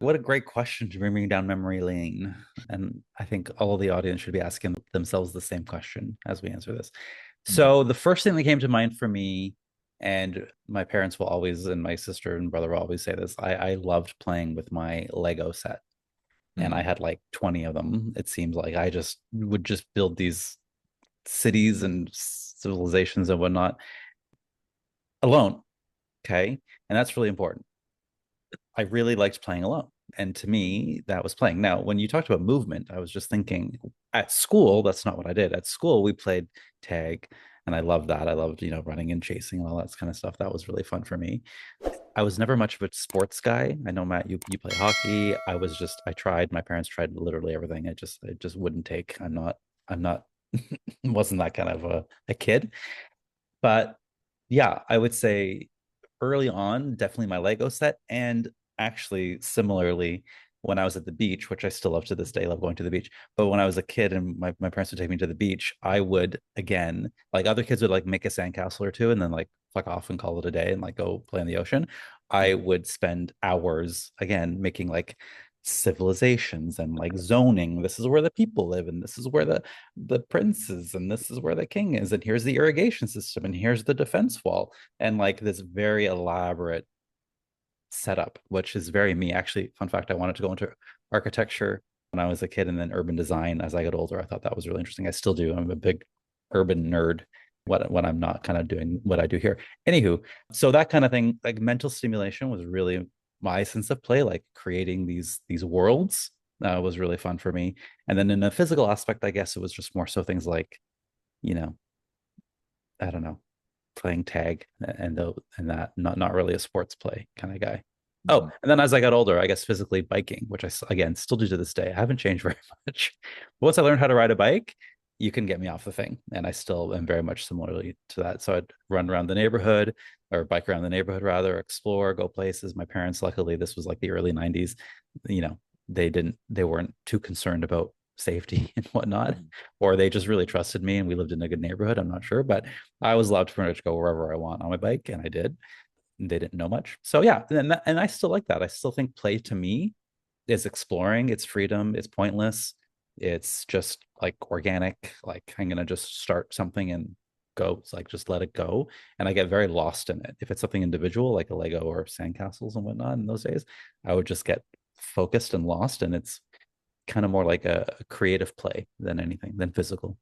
What a great question to bring me down memory lane. And I think all of the audience should be asking themselves the same question as we answer this. Mhm. So the first thing that came to mind for me, and my parents will always, and my sister and brother will always say this, I loved playing with my Lego set. And I Mm. had like 20 of them. It seems like I just would just build these cities and civilizations and whatnot alone. Okay. And that's really important. I really liked playing alone. And to me, that was playing. Now, when you talked about movement, I was just thinking at school, that's not what I did. At school, we played tag, and I loved that. I loved, running and chasing and all that kind of stuff. That was really fun for me. I was never much of a sports guy. I know, Matt, you play hockey. I tried. My parents tried literally everything. It just wouldn't take. I'm not wasn't that kind of a kid. But yeah, I would say early on, definitely my Lego set. And actually, similarly, when I was at the beach, which I still love to this day, love going to the beach. But when I was a kid and my parents would take me to the beach, I would, again, like other kids would like make a sandcastle or two and then like fuck off and call it a day and like go play in the ocean. I Mhm. would spend hours again making like civilizations and like zoning. This is where the people live, and this is where the prince is, and this is where the king is, and here's the irrigation system, and here's the defense wall, and like this very elaborate setup, which is very me. Actually, fun fact, I wanted to go into architecture when I was a kid, and then urban design as I got older. I thought that was really interesting. I still do. I'm a big urban nerd when I'm not kind of doing what I do here. Anywho, so that kind of thing, like mental stimulation was really my sense of play, like creating these worlds was really fun for me. And then in a physical aspect, I guess it was just more so things like, you know, I don't know, playing tag and that not really a sports play kind of guy. Oh, Mhm. and then as I got older, I guess physically biking, which again still do to this day. I haven't changed very much. But once I learned how to ride a bike, you can get me off the thing, and I still am very much similarly to that. So I'd run around the neighborhood or bike around the neighborhood rather, explore, go places. My parents, luckily, this was like the early 90s, you know, they weren't too concerned about safety and whatnot, Mhm. or they just really trusted me and we lived in a good neighborhood. I'm not sure, but I was allowed to pretty much go wherever I want on my bike, and I did. They didn't know much, so yeah. And I still like that. I still think play to me is exploring. It's freedom. It's pointless. It's just like organic. Like I'm gonna just start something and go. It's like just let it go, and I get very lost in it. If it's something individual like a Lego or sandcastles and whatnot, in those days, I would just get focused and lost, and it's kind of more like a creative play than anything than physical.